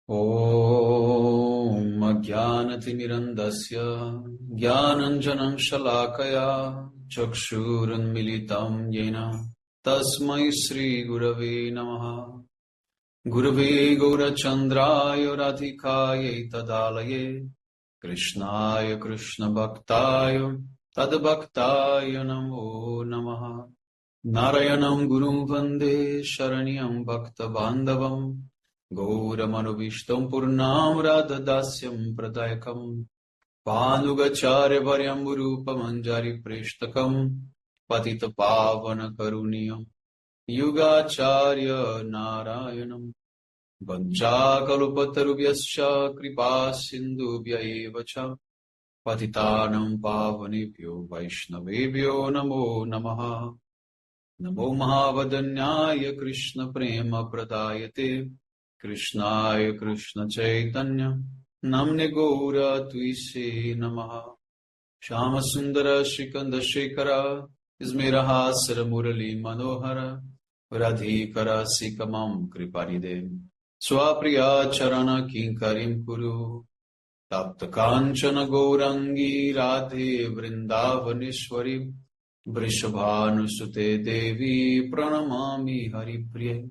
Om Ajnanatirmirandasya Jnananjanam Shalakaya Chakshurunmilitam Yena Tasmai Shri Gurave Namaha Gurave Gaurachandraya Radhikaya Tadalaye Krishnaya Krishna Bhaktaya Tadbhaktaya Namo Namaha Narayanam Gurum Vande Sharanyam Bhakta Bandhavam Gauramanubhishtam Purnam Radhadasyam Pradayakam Panugacharya Varyam Rupamanjari Preshtakam Patita Pavana Karuniyam Yugacharya Narayanam Vanchakalpatarubhyascha Kripa Sindhubhya Evacha Patitanam Pavanebhyo Vaishnavebhyo Namo Namaha Namo Mahavadanyaya Krishna Prema Pradayate Krishnaya Krishna Chaitanya Namne Gaura Tuise Namaha Shama Sundara Shikanda Shekara Ismirahasara Murali Manohara Radhikara Sikamam Kriparide Swapriya Charana Kinkarim Kuru Tapta Kanchana Gourangi Radhe Vrindavaneshwari Vrishabhanusute Devi Pranamami Haripriya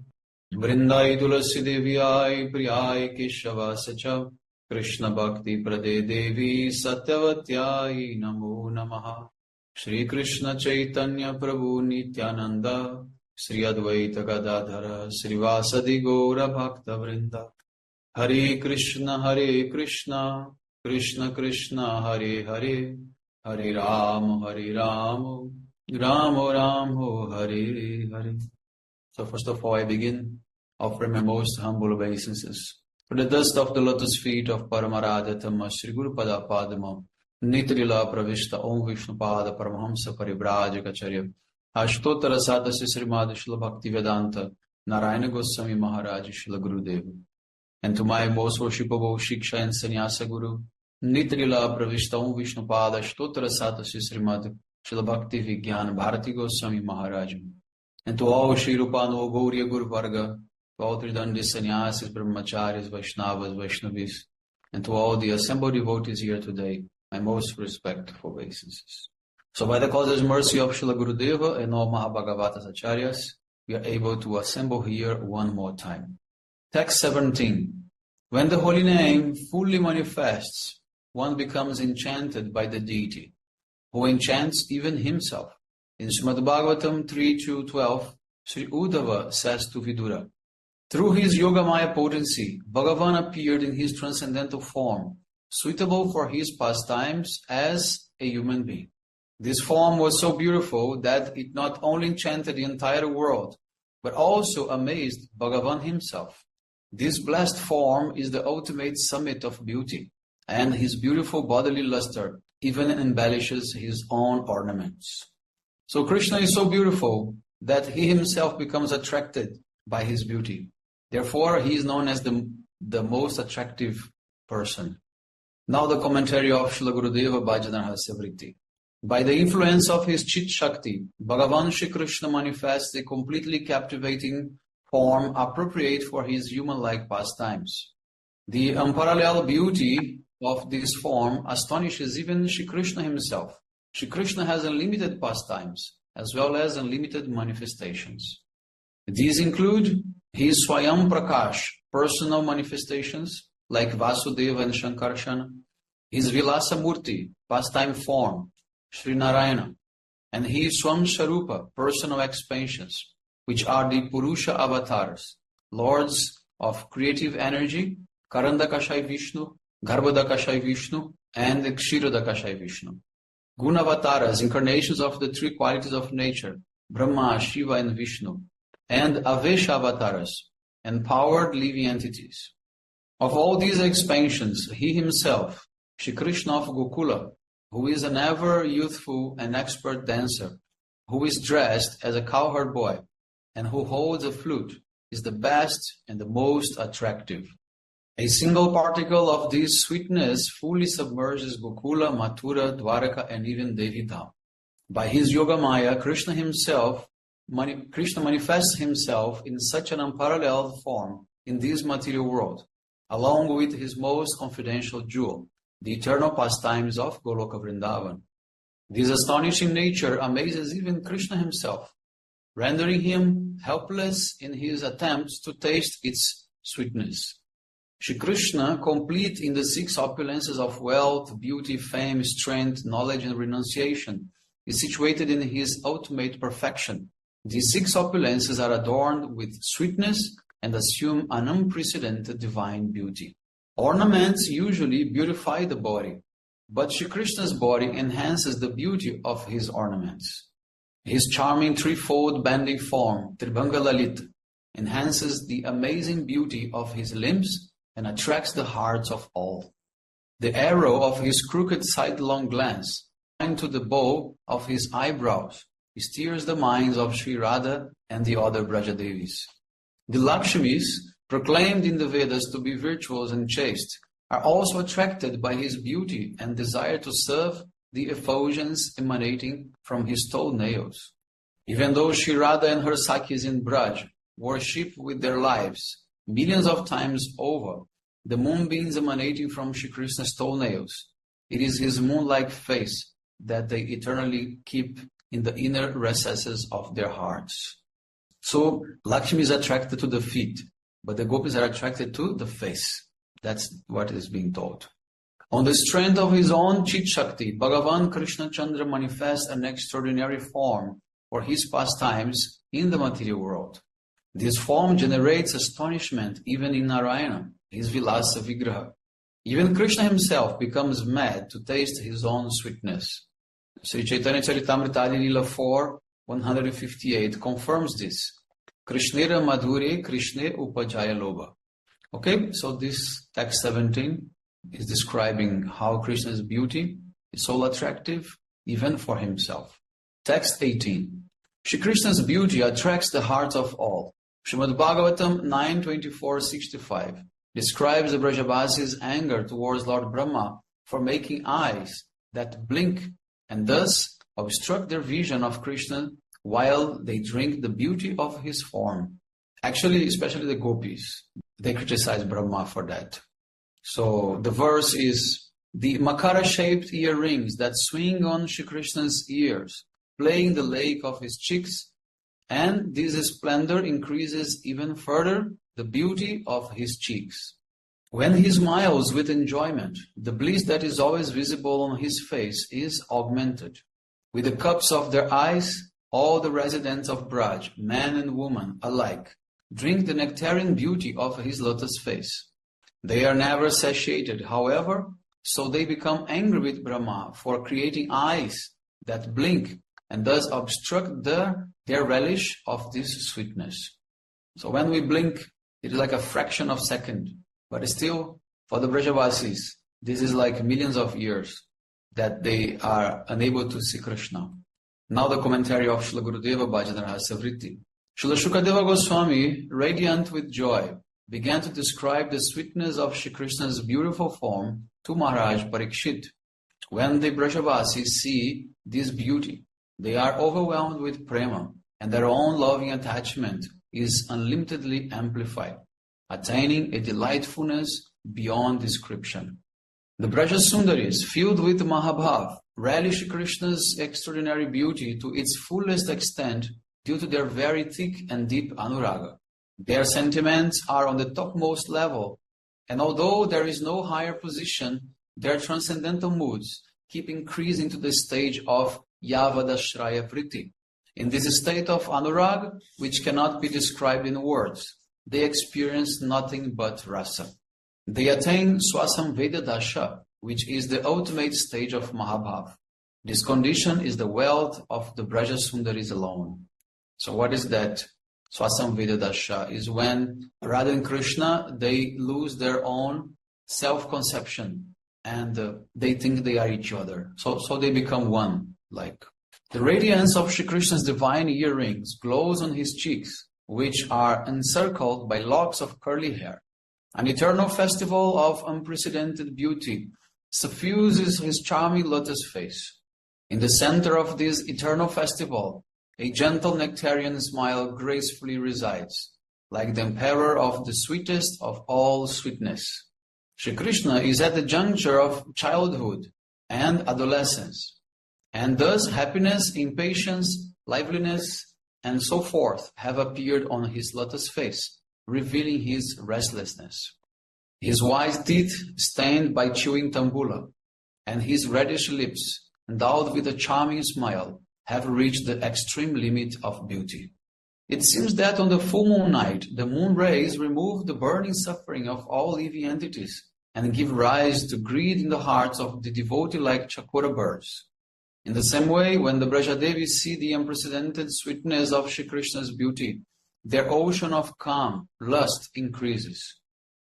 Vrindai Tulasi Deviyai Priyai Keshava Sacha Krishna Bhakti Prade Devi Satyavatyai Namo Namaha Shri Krishna Chaitanya Prabhu Nityananda Shri Advaita Gadadhara Shri Vasadi Gaura Bhakta Vrinda Hare Krishna Krishna Krishna Hare Hare Hare Ram Ram Ram Hare Hare. So first of all, I begin offering my most humble obeisances for the dust of the lotus feet of Paramaradhatama Sri Guru Pada Padma Nitrila Pravishta Om Vishnu Pada Paramahamsa Parivrajacharya Ashtotara Sadasya Srimad Shila Bhakti Vedanta Narayana Goswami Maharaj Shila Gurudev. And to my most worshipable Shiksha and Sannyasa Guru Nitrila Pravishta Om Vishnu Pada Ashtotara Sadasya Srimad Shila Bhakti Vigyan Bharati Goswami Maharaj. And to all Shri Rupano Gauriya Guru Varga, to all Tridandi Sannyasis, Brahmacharis, Vaishnavas, Vaishnavis, and to all the assembled devotees here today, my most respectful obeisances. So by the causeless mercy of Srila Gurudeva and all Mahabhagavatas Acharyas, we are able to assemble here one more time. Text 17. When the holy name fully manifests, one becomes enchanted by the deity, who enchants even himself. In Srimad Bhagavatam 3.2.12, Sri Uddhava says to Vidura, through his Yogamaya potency, Bhagavan appeared in his transcendental form, suitable for his pastimes as a human being. This form was so beautiful that it not only enchanted the entire world, but also amazed Bhagavan himself. This blessed form is the ultimate summit of beauty, and his beautiful bodily luster even embellishes his own ornaments. So Krishna is so beautiful that he himself becomes attracted by his beauty. Therefore, he is known as the most attractive person. Now the commentary of Srila Gurudeva Bhajana Rahasya Vritti. By the influence of his Chit Shakti, Bhagavan Shri Krishna manifests a completely captivating form appropriate for his human-like pastimes. The unparalleled beauty of this form astonishes even Shri Krishna himself. Shri Krishna has unlimited pastimes as well as unlimited manifestations. These include his Swayam Prakash, personal manifestations like Vasudeva and Shankarsana, his Vilasa Murti, pastime form, Sri Narayana, and his Swam Sharupa, personal expansions, which are the Purusha avatars, lords of creative energy, Karandakashai Vishnu, Garbhodakashai Vishnu, and Kshirodakashai Vishnu. Gunavataras, incarnations of the three qualities of nature, Brahma, Shiva, and Vishnu, and Avesha avatars, empowered living entities. Of all these expansions, he himself, Shri Krishna of Gokula, who is an ever youthful and expert dancer, who is dressed as a cowherd boy, and who holds a flute, is the best and the most attractive. A single particle of this sweetness fully submerges Gokula, Mathura, Dwaraka, and even Devi Dham. By his Yogamaya, Krishna manifests himself in such an unparalleled form in this material world, along with his most confidential jewel, the eternal pastimes of Goloka Vrindavan. This astonishing nature amazes even Krishna himself, rendering him helpless in his attempts to taste its sweetness. Shri Krishna, complete in the six opulences of wealth, beauty, fame, strength, knowledge, and renunciation, is situated in his ultimate perfection. These six opulences are adorned with sweetness and assume an unprecedented divine beauty. Ornaments usually beautify the body, but Shri Krishna's body enhances the beauty of his ornaments. His charming threefold bending form, Tribhanga Lalita, enhances the amazing beauty of his limbs and attracts the hearts of all. The arrow of his crooked sidelong glance, joined to the bow of his eyebrows, steers the minds of Sri Radha and the other Brajadevis. The Lakshmis, proclaimed in the Vedas to be virtuous and chaste, are also attracted by his beauty and desire to serve the effulgence emanating from his toenails. Even though Sri Radha and her Sakhis in Braj worship with their lives millions of times over the moonbeams emanating from Shri Krishna's toenails, it is his moon-like face that they eternally keep in the inner recesses of their hearts. So Lakshmi is attracted to the feet, but the gopis are attracted to the face. That's what is being taught. On the strength of his own Chit Shakti, Bhagavan Krishna Chandra manifests an extraordinary form for his pastimes in the material world. This form generates astonishment even in Narayana, his Vilasa Vigraha. Even Krishna himself becomes mad to taste his own sweetness. Sri Chaitanya Charitamrita Lila 4, 158 confirms this. Krishnera Madhure Krishne Upajaya Loba. Okay, so this text 17 is describing how Krishna's beauty is so attractive even for himself. Text 18. Shri Krishna's beauty attracts the hearts of all. Srimad Bhagavatam 9:24-65 describes the Brajavasis' anger towards Lord Brahma for making eyes that blink and thus obstruct their vision of Krishna while they drink the beauty of his form. Actually, especially the gopis, they criticize Brahma for that. So the verse is, the Makara-shaped earrings that swing on Shri Krishna's ears, playing the lake of his cheeks, and this splendor increases even further the beauty of his cheeks. When he smiles with enjoyment, the bliss that is always visible on his face is augmented. With the cups of their eyes, all the residents of Braj, man and woman alike, drink the nectarian beauty of his lotus face. They are never satiated, however, so they become angry with Brahma for creating eyes that blink and thus obstruct their relish of this sweetness. So when we blink, it is like a fraction of a second, but still, for the Brajavasis, this is like millions of years that they are unable to see Krishna. Now the commentary of Srila Gurudeva Bhajana Rahasya Vritti. Srila Shukadeva Goswami, radiant with joy, began to describe the sweetness of Shri Krishna's beautiful form to Maharaj Parikshit. When the Brajavasis see this beauty, they are overwhelmed with prema, and their own loving attachment is unlimitedly amplified, attaining a delightfulness beyond description. The Brajasundaris, filled with Mahabhav, relish Krishna's extraordinary beauty to its fullest extent due to their very thick and deep anuraga. Their sentiments are on the topmost level, and although there is no higher position, their transcendental moods keep increasing to the stage of Yavadashraya Vritti. In this state of anurag, which cannot be described in words, they experience nothing but rasa. They attain Swasamveda Dasha, which is the ultimate stage of Mahabhav. This condition is the wealth of the Brajasundaris alone. So what is that? Swasamveda Dasha is when Radha and Krishna, they lose their own self-conception and they think they are each other. So they become one. Like the radiance of Shri Krishna's divine earrings glows on his cheeks, which are encircled by locks of curly hair. An eternal festival of unprecedented beauty suffuses his charming lotus face. In the center of this eternal festival, a gentle nectarian smile gracefully resides, like the emperor of the sweetest of all sweetness. Shri Krishna is at the juncture of childhood and adolescence, and thus happiness, impatience, liveliness, and so forth have appeared on his lotus face, revealing his restlessness. His white teeth stained by chewing tambula, and his reddish lips, endowed with a charming smile, have reached the extreme limit of beauty. It seems that on the full moon night, the moon rays remove the burning suffering of all living entities and give rise to greed in the hearts of the devotee like chakora birds. In the same way, when the Brajadevis see the unprecedented sweetness of Shri Krishna's beauty, their ocean of calm, lust increases.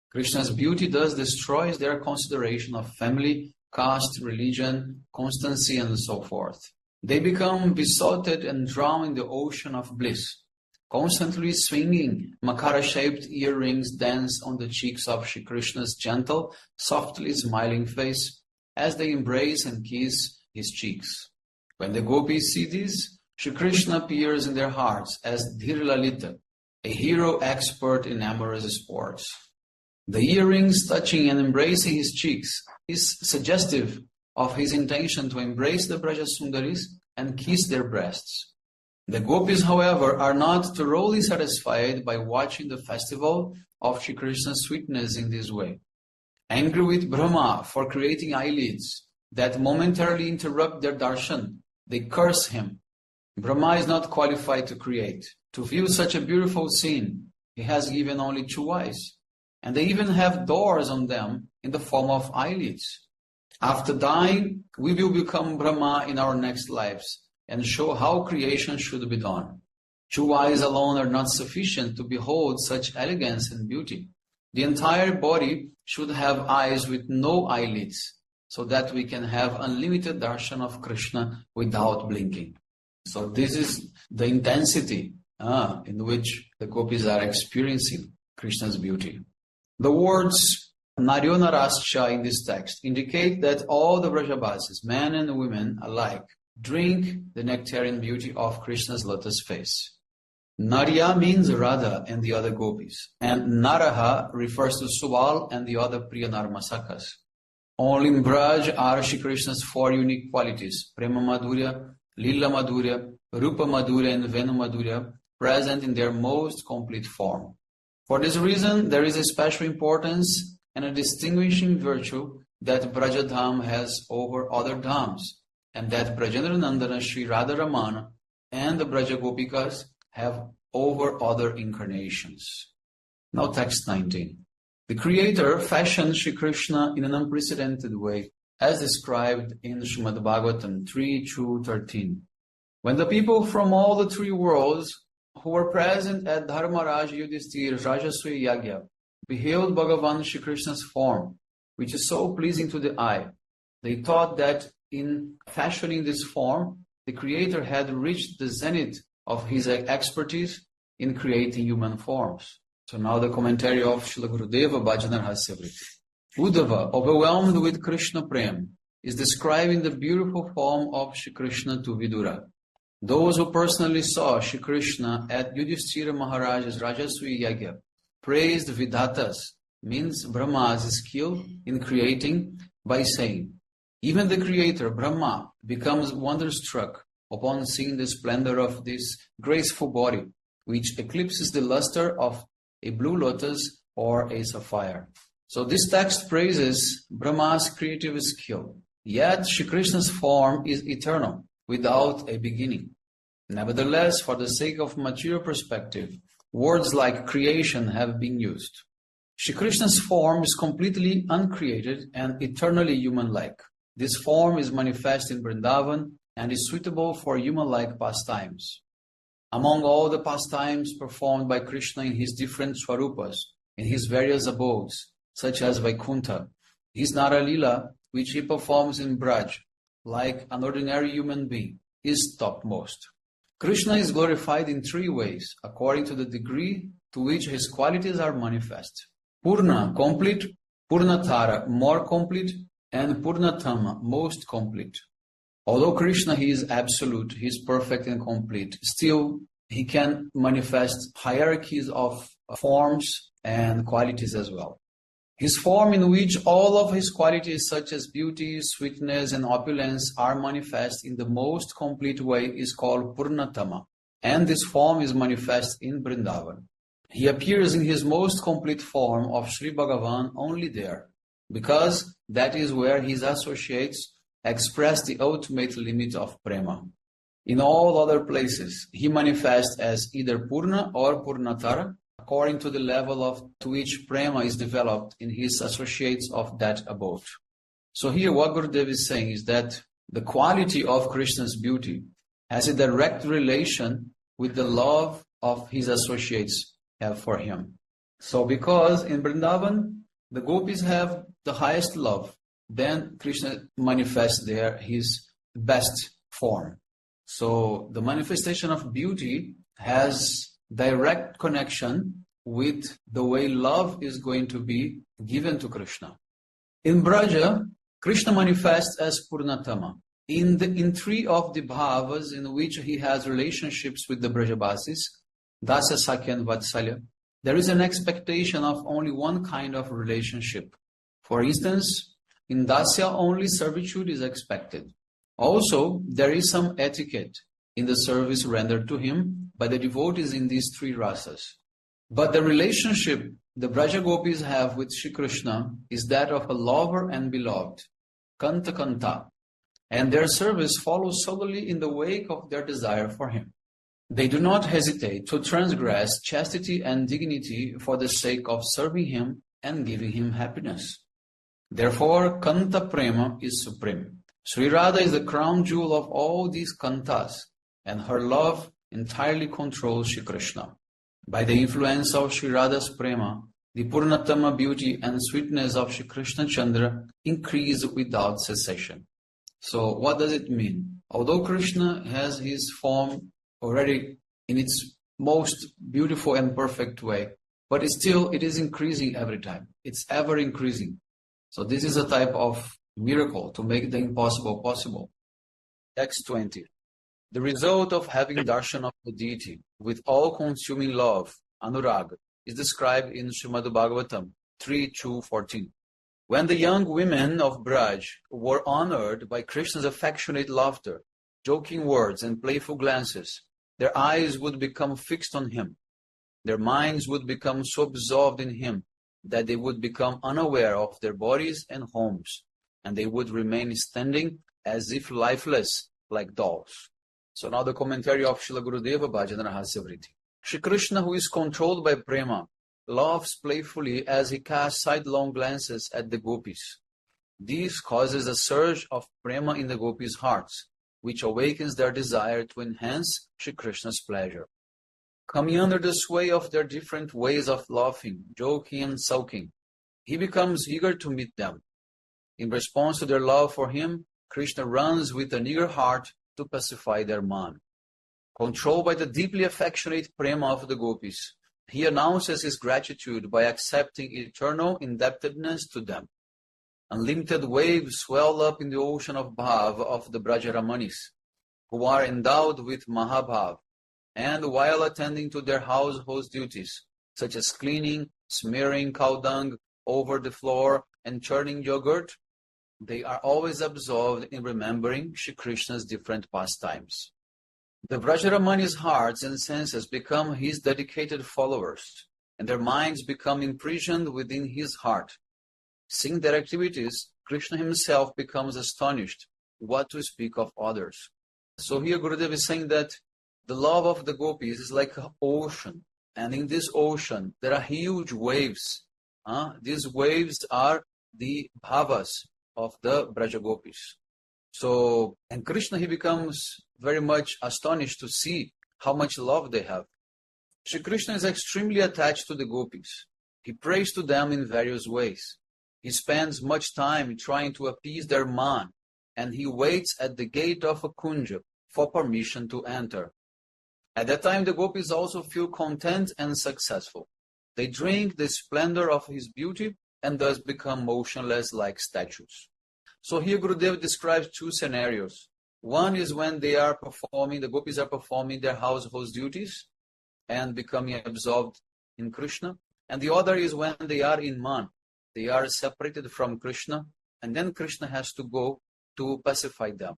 Krishna's beauty thus destroys their consideration of family, caste, religion, constancy, and so forth. They become besotted and drown in the ocean of bliss. Constantly swinging, Makara-shaped earrings dance on the cheeks of Shri Krishna's gentle, softly smiling face as they embrace and kiss his cheeks. When the gopis see this, Shri Krishna appears in their hearts as Dhir Lalita, a hero expert in amorous sports. The earrings touching and embracing his cheeks is suggestive of his intention to embrace the Brajasundaris and kiss their breasts. The gopis, however, are not thoroughly satisfied by watching the festival of Shri Krishna's sweetness in this way. Angry with Brahma for creating eyelids that momentarily interrupt their darshan, they curse him. Brahma is not qualified to create. To view such a beautiful scene, he has given only 2 eyes, and they even have doors on them in the form of eyelids. After dying, we will become Brahma in our next lives and show how creation should be done. 2 eyes alone are not sufficient to behold such elegance and beauty. The entire body should have eyes with no eyelids, so that we can have unlimited darshan of Krishna without blinking. So this is the intensity in which the gopis are experiencing Krishna's beauty. The words Naryo Narasya in this text indicate that all the Brajabasis, men and women alike, drink the nectarian beauty of Krishna's lotus face. Narya means Radha and the other gopis, and Naraha refers to Subal and the other Priya Narmasakas. Only in Braj are Shri Krishna's 4 unique qualities, Prema Madhurya, Lila Madhurya, Rupa Madhurya, and Venu Madhurya, present in their most complete form. For this reason, there is a special importance and a distinguishing virtue that Brajadham has over other dhams, and that Brajendra Nandana Sri Radharamana and the Braja Gopikas have over other incarnations. Now text 19. The Creator fashioned Shri Krishna in an unprecedented way, as described in Srimad Bhagavatam 3:2-13. When the people from all the 3 worlds who were present at Dharmaraj Yudhishthir Rajasui Yagya beheld Bhagavan Shri Krishna's form, which is so pleasing to the eye, they thought that in fashioning this form, the Creator had reached the zenith of his expertise in creating human forms. So now the commentary of Srila Gurudeva Bhajana Rahasya. Uddhava, overwhelmed with Krishna Prem, is describing the beautiful form of Shri Krishna to Vidura. Those who personally saw Shri Krishna at Yudhishthira Maharaj's Rajasui Yagya praised Vidatas, means Brahma's skill in creating, by saying, even the Creator, Brahma, becomes wonderstruck upon seeing the splendor of this graceful body, which eclipses the luster of a blue lotus or a sapphire. So this text praises Brahma's creative skill. Yet Shri Krishna's form is eternal, without a beginning. Nevertheless, for the sake of material perspective, words like creation have been used. Shri Krishna's form is completely uncreated and eternally human-like. This form is manifest in Vrindavan and is suitable for human-like pastimes. Among all the pastimes performed by Krishna in his different swarupas, in his various abodes, such as Vaikuntha, his Nara Lila, which he performs in Braj, like an ordinary human being, is topmost. Krishna is glorified in 3 ways, according to the degree to which his qualities are manifest. Purna, complete; Purnatara, more complete; and Purnatama, most complete. Although Krishna, he is absolute, he is perfect and complete, still he can manifest hierarchies of forms and qualities as well. His form in which all of his qualities such as beauty, sweetness, and opulence are manifest in the most complete way is called Purnatama, and this form is manifest in Vrindavan. He appears in his most complete form of Sri Bhagavan only there, because that is where his associates express the ultimate limit of prema. In all other places, he manifests as either Purna or Purnatara, according to the level to which prema is developed in his associates of that abode. So here what Gurudev is saying is that the quality of Krishna's beauty has a direct relation with the love of his associates have for him. So because in Vrindavan, the gopis have the highest love, then Krishna manifests there his best form. So the manifestation of beauty has direct connection with the way love is going to be given to Krishna. In Braja, Krishna manifests as Purnatama. In three of the bhavas in which he has relationships with the Brajabasis, Dasya, Sakya and Vatsalya, there is an expectation of only one kind of relationship. For instance, in Dasya only servitude is expected. Also, there is some etiquette in the service rendered to him by the devotees in these three rasas. But the relationship the Braja Gopis have with Shri Krishna is that of a lover and beloved, Kanta Kanta, and their service follows solely in the wake of their desire for him. They do not hesitate to transgress chastity and dignity for the sake of serving him and giving him happiness. Therefore, Kanta Prema is supreme. Sri Radha is the crown jewel of all these kantas, and her love entirely controls Shri Krishna. By the influence of Sri Radha's prema, the Purnatama beauty and sweetness of Shri Krishna Chandra increase without cessation. So what does it mean? Although Krishna has his form already in its most beautiful and perfect way, but it is increasing every time. It's ever increasing. So this is a type of miracle to make the impossible possible. Text 20. The result of having darshan of the deity with all-consuming love, anurag, is described in Srimad Bhagavatam 3:2-14. When the young women of Braj were honored by Krishna's affectionate laughter, joking words and playful glances, their eyes would become fixed on him. Their minds would become so absorbed in him that they would become unaware of their bodies and homes, and they would remain standing as if lifeless, like dolls. So now the commentary of Srila Gurudeva Bhajana Rahasya Vritti. Shri Krishna, who is controlled by prema, laughs playfully as he casts sidelong glances at the gopis. This causes a surge of prema in the gopis' hearts, which awakens their desire to enhance Shri Krishna's pleasure. Coming under the sway of their different ways of laughing, joking and sulking, he becomes eager to meet them. In response to their love for him, Krishna runs with an eager heart to pacify their man. Controlled by the deeply affectionate prema of the gopis, he announces his gratitude by accepting eternal indebtedness to them. Unlimited waves swell up in the ocean of bhav of the Brajaramanis, who are endowed with mahabhav, and while attending to their household duties, such as cleaning, smearing cow dung over the floor, and churning yogurt, they are always absorbed in remembering Shri Krishna's different pastimes. The Brajaramani's hearts and senses become his dedicated followers, and their minds become imprisoned within his heart. Seeing their activities, Krishna himself becomes astonished, what to speak of others. So here Gurudev is saying that the love of the gopis is like an ocean, and in this ocean there are huge waves. These waves are the bhavas of the Braja Gopis. So, and Krishna, he becomes very much astonished to see how much love they have. Shri Krishna is extremely attached to the gopis. He prays to them in various ways. He spends much time trying to appease their man, and he waits at the gate of a kunja for permission to enter. At that time, the gopis also feel content and successful. They drink the splendor of his beauty and thus become motionless like statues. So here Gurudev describes two scenarios. One is when the gopis are performing their household duties and becoming absorbed in Krishna. And the other is when they are in man, They are separated from Krishna, and then Krishna has to go to pacify them.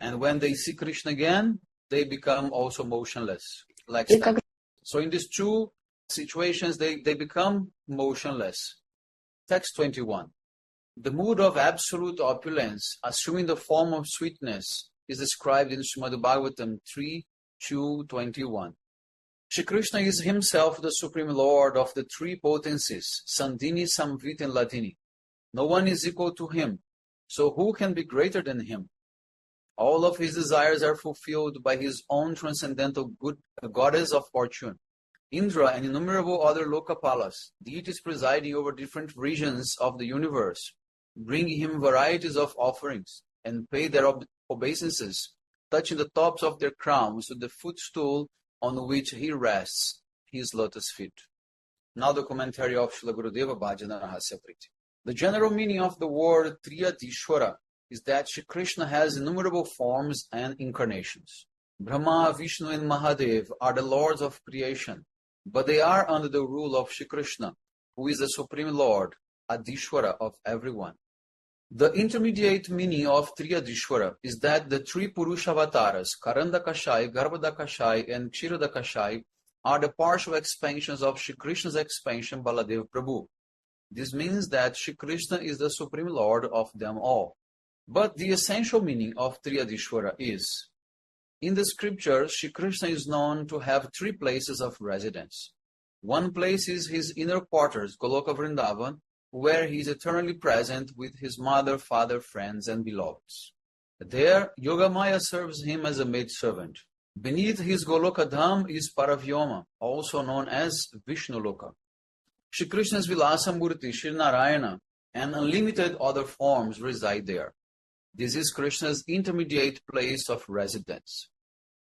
And when they see Krishna again, they become also motionless, like statues. So in these two situations, they become motionless. Text 21. The mood of absolute opulence, assuming the form of sweetness, is described in Srimad Bhagavatam 3:2-21. Shri Krishna is himself the Supreme Lord of the three potencies, Sandhini, Samvit, and Ladini. No one is equal to him, so who can be greater than him? All of his desires are fulfilled by his own transcendental good goddess of fortune. Indra and innumerable other Lokapalas, deities presiding over different regions of the universe, bring him varieties of offerings and pay their obeisances, touching the tops of their crowns to the footstool on which he rests, his lotus feet. Now the commentary of Srila Gurudeva Bhajana Rahasya. The general meaning of the word Triyadishwara is that Shri Krishna has innumerable forms and incarnations. Brahma, Vishnu, and Mahadev are the lords of creation, but they are under the rule of Shri Krishna, who is the Supreme Lord, Adishwara of everyone. The intermediate meaning of Triyadishwara is that the three Purusha avatars, Karandakashai, Garbhodakashai, and Kshirodakashai, are the partial expansions of Shri Krishna's expansion Baladev Prabhu. This means that Shri Krishna is the Supreme Lord of them all. But the essential meaning of Triyadishwara is, in the scriptures, Shri Krishna is known to have three places of residence. One place is his inner quarters, Goloka Vrindavan, where he is eternally present with his mother, father, friends, and beloveds. There, Yogamaya serves him as a maidservant. Beneath his Goloka Dham is Paravyoma, also known as Vishnuloka. Shri Krishna's Vilasa Murti, Shri Narayana, and unlimited other forms reside there. This is Krishna's intermediate place of residence.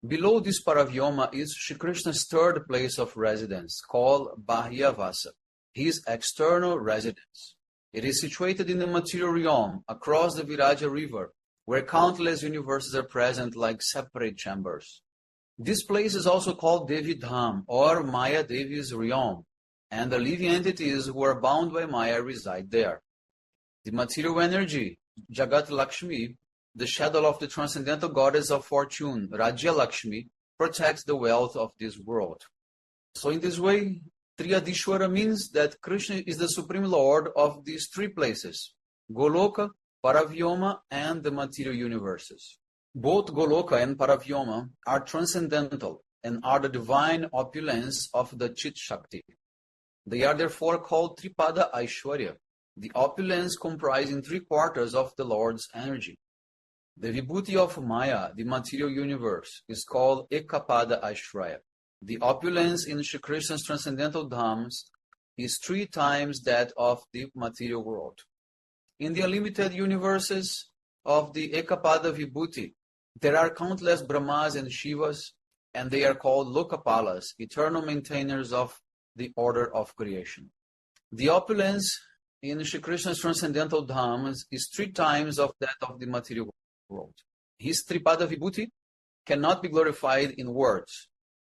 Below this Paravyoma is Shri Krishna's third place of residence, called Bahyavasa, his external residence. It is situated in the material realm, across the Viraja river, where countless universes are present like separate chambers. This place is also called Devi Dham, or Maya Devi's realm, and the living entities who are bound by Maya reside there. The material energy, Jagat Lakshmi, the shadow of the transcendental goddess of fortune, Rajya Lakshmi, protects the wealth of this world. So in this way, Triyadishwara means that Krishna is the Supreme Lord of these three places, Goloka, Paravyoma, and the material universes. Both Goloka and Paravyoma are transcendental and are the divine opulence of the Chit Shakti. They are therefore called Tripada Aishwarya, the opulence comprising three quarters of the Lord's energy. The Vibhuti of Maya, the material universe, is called Ekapada Aishwarya. The opulence in Shri Krishna's transcendental dhams is 3 times that of the material world. In the unlimited universes of the Ekapada Vibhuti, there are countless Brahmas and Shivas, and they are called Lokapalas, eternal maintainers of the order of creation. The opulence in Shri Krishna's transcendental dhams is 3 times of that of the material world. His Tripada Vibhuti cannot be glorified in words.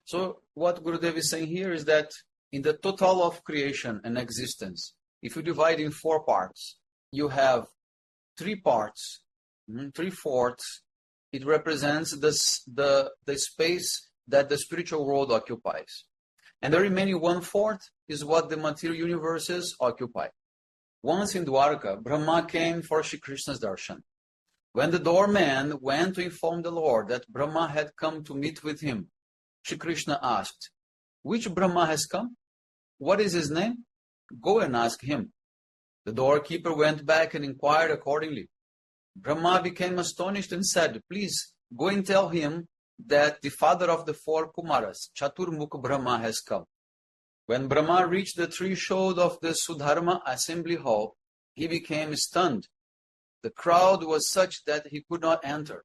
So what Gurudev is saying here is that in the total of creation and existence, if you divide in 4 parts, you have 3 parts, 3/4. It represents the space that the spiritual world occupies. And the remaining 1/4 is what the material universes occupy. Once in Dwarka, Brahma came for Shri Krishna's darshan. When the doorman went to inform the Lord that Brahma had come to meet with him, Shri Krishna asked, "Which Brahma has come? What is his name? Go and ask him." The doorkeeper went back and inquired accordingly. Brahma became astonished and said, "Please go and tell him that the father of the 4 Kumaras, Chaturmukh Brahma, has come." When Brahma reached the threshold of the Sudharma assembly hall, he became stunned. The crowd was such that he could not enter.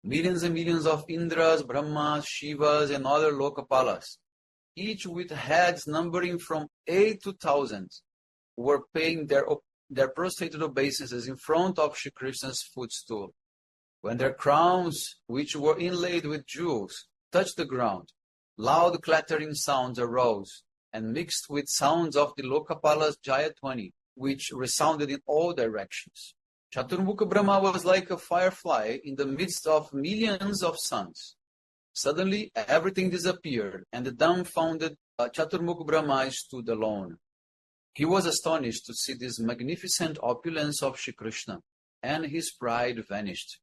Millions and millions of Indras, Brahmas, Shivas, and other Lokapalas, each with heads numbering from 8 to 1,000, were paying their prostrated obeisances in front of Shri Krishna's footstool. When their crowns, which were inlaid with jewels, touched the ground, loud clattering sounds arose, and mixed with sounds of the Lokapalas Jayatwani, which resounded in all directions. Chaturmukha Brahma was like a firefly in the midst of millions of suns. Suddenly, everything disappeared, and the dumbfounded Chaturmukha Brahma stood alone. He was astonished to see this magnificent opulence of Shri Krishna, and his pride vanished.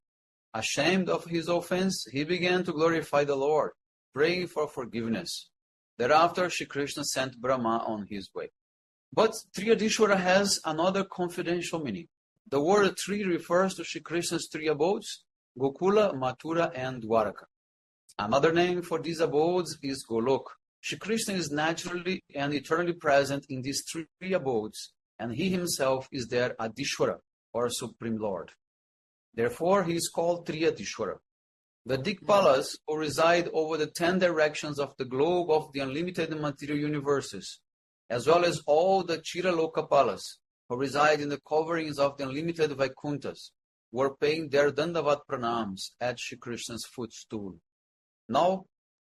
Ashamed of his offense, he began to glorify the Lord, praying for forgiveness. Thereafter, Shri Krishna sent Brahma on his way. But Triyadishwara has another confidential meaning. The word Tri refers to Shri Krishna's three abodes, Gokula, Mathura, and Dwaraka. Another name for these abodes is Golok. Shri Krishna is naturally and eternally present in these three abodes, and he himself is their Adishwara, or Supreme Lord. Therefore, he is called Triyadishwara. The Dikpalas, who reside over the 10 directions of the globe of the unlimited material universes, as well as all the Chiralokapalas, who reside in the coverings of the unlimited Vaikunthas, were paying their Dandavat pranams at Shri Krishna's footstool. Now,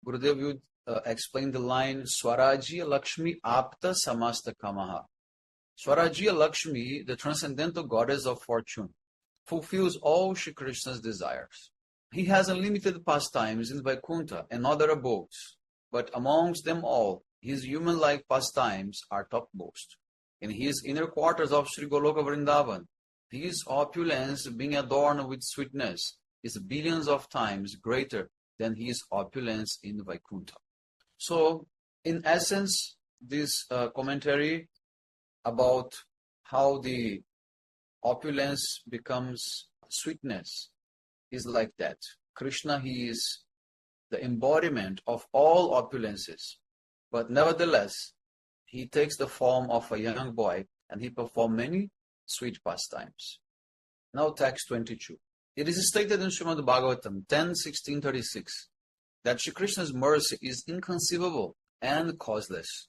Gurudev would explain the line Swarajya Lakshmi Apta Samasta Kamaha. Swarajya Lakshmi, the transcendental goddess of fortune, fulfills all Shri Krishna's desires. He has unlimited pastimes in Vaikuntha and other abodes, but amongst them all, his human-like pastimes are topmost. In his inner quarters of Sri Goloka Vrindavan, his opulence, being adorned with sweetness, is billions of times greater than his opulence in Vaikuntha. So, in essence, this commentary about how the opulence becomes sweetness is like that. Krishna, he is the embodiment of all opulences, but nevertheless, he takes the form of a young boy and he performs many sweet pastimes. Now, text 22. It is stated in Srimad Bhagavatam 10:16-36 that Shri Krishna's mercy is inconceivable and causeless.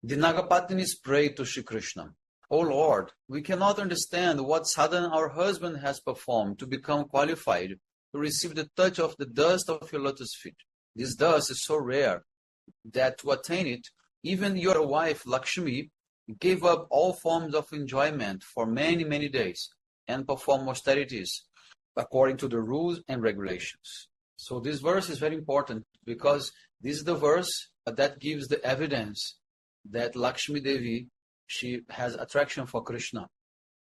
The Nagapatnis prayed to Shri Krishna, O Lord, we cannot understand what sadhana our husband has performed to become qualified to receive the touch of the dust of your lotus feet. This dust is so rare that to attain it, even your wife Lakshmi gave up all forms of enjoyment for many, many days and performed austerities according to the rules and regulations. So this verse is very important because this is the verse that gives the evidence that Lakshmi Devi, she has attraction for Krishna.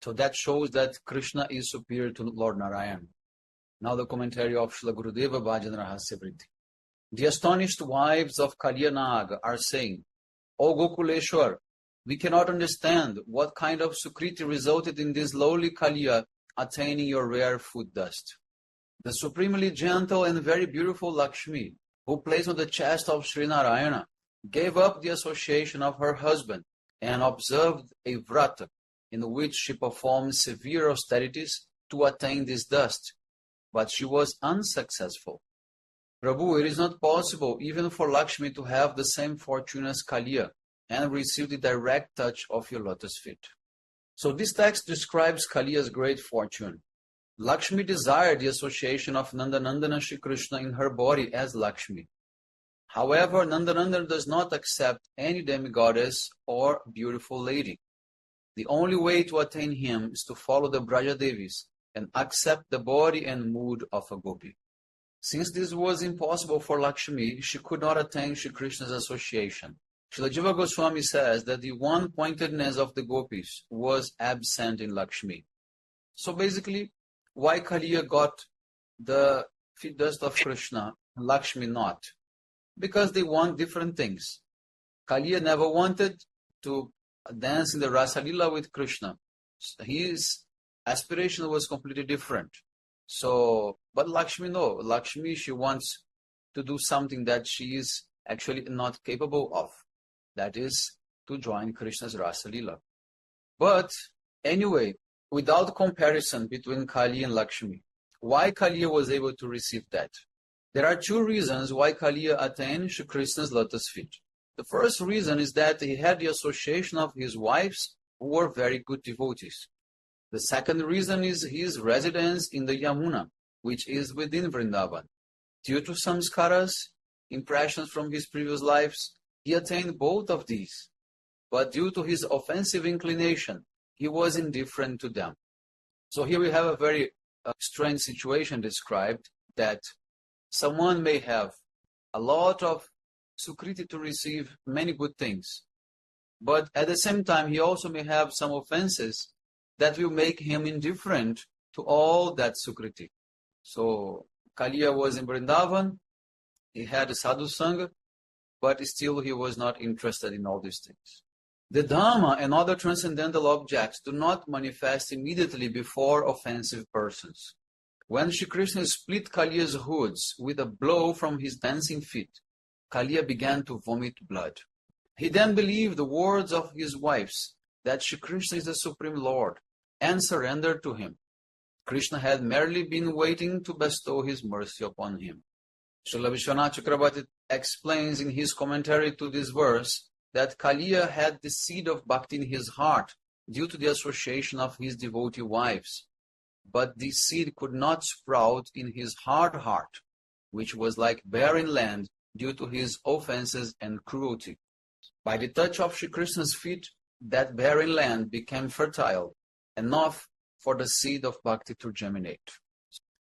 So that shows that Krishna is superior to Lord Narayan. Now the commentary of Srila Gurudeva Bhajana Rahasya. The astonished wives of Kalyanag are saying, O Gokuleshwar, we cannot understand what kind of sukriti resulted in this lowly Kaliya attaining your rare food dust. The supremely gentle and very beautiful Lakshmi, who plays on the chest of Sri Narayana, gave up the association of her husband and observed a vrata in which she performed severe austerities to attain this dust, but she was unsuccessful. Prabhu, it is not possible even for Lakshmi to have the same fortune as Kaliya and receive the direct touch of your lotus feet. So this text describes Kaliya's great fortune. Lakshmi desired the association of Nandanandana Shri Krishna in her body as Lakshmi. However, Nandanandana does not accept any demigoddess or beautiful lady. The only way to attain him is to follow the Braja Devis and accept the body and mood of a gopi. Since this was impossible for Lakshmi, she could not attain Shri Krishna's association. Srila Jiva Goswami says that the one-pointedness of the gopis was absent in Lakshmi. So basically, why Kaliya got the feet dust of Krishna and Lakshmi not? Because they want different things. Kaliya never wanted to dance in the Rasa Lila with Krishna. His aspiration was completely different. So, but Lakshmi, no. Lakshmi, she wants to do something that she is actually not capable of. That is to join Krishna's Rasa Lila. But anyway, without comparison between Kali and Lakshmi, why Kaliya was able to receive that? There are two reasons why Kaliya attained Shri Krishna's lotus feet. The first reason is that he had the association of his wives who were very good devotees. The second reason is his residence in the Yamuna, which is within Vrindavan. Due to samskaras, impressions from his previous lives, he attained both of these. But due to his offensive inclination, he was indifferent to them. So here we have a very strange situation described, that someone may have a lot of sukriti to receive many good things, but at the same time he also may have some offenses that will make him indifferent to all that sukriti. So Kaliya was in Vrindavan, he had a sadhu sangha, but still he was not interested in all these things. The Dhamma and other transcendental objects do not manifest immediately before offensive persons. When Shri Krishna split Kaliya's hoods with a blow from his dancing feet, Kaliya began to vomit blood. He then believed the words of his wives that Shri Krishna is the Supreme Lord and surrendered to him. Krishna had merely been waiting to bestow his mercy upon him. Srila Vishwanath Chakravarti explains in his commentary to this verse that Kaliya had the seed of bhakti in his heart due to the association of his devotee wives. But this seed could not sprout in his hard heart, which was like barren land due to his offenses and cruelty. By the touch of Shri Krishna's feet, that barren land became fertile, enough for the seed of bhakti to germinate.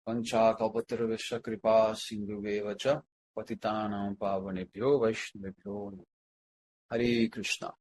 Pancha kalpatarvasya kripa sindhuvevacha patitanam pavanebhyo vaishnavebhyo. Hare Krishna.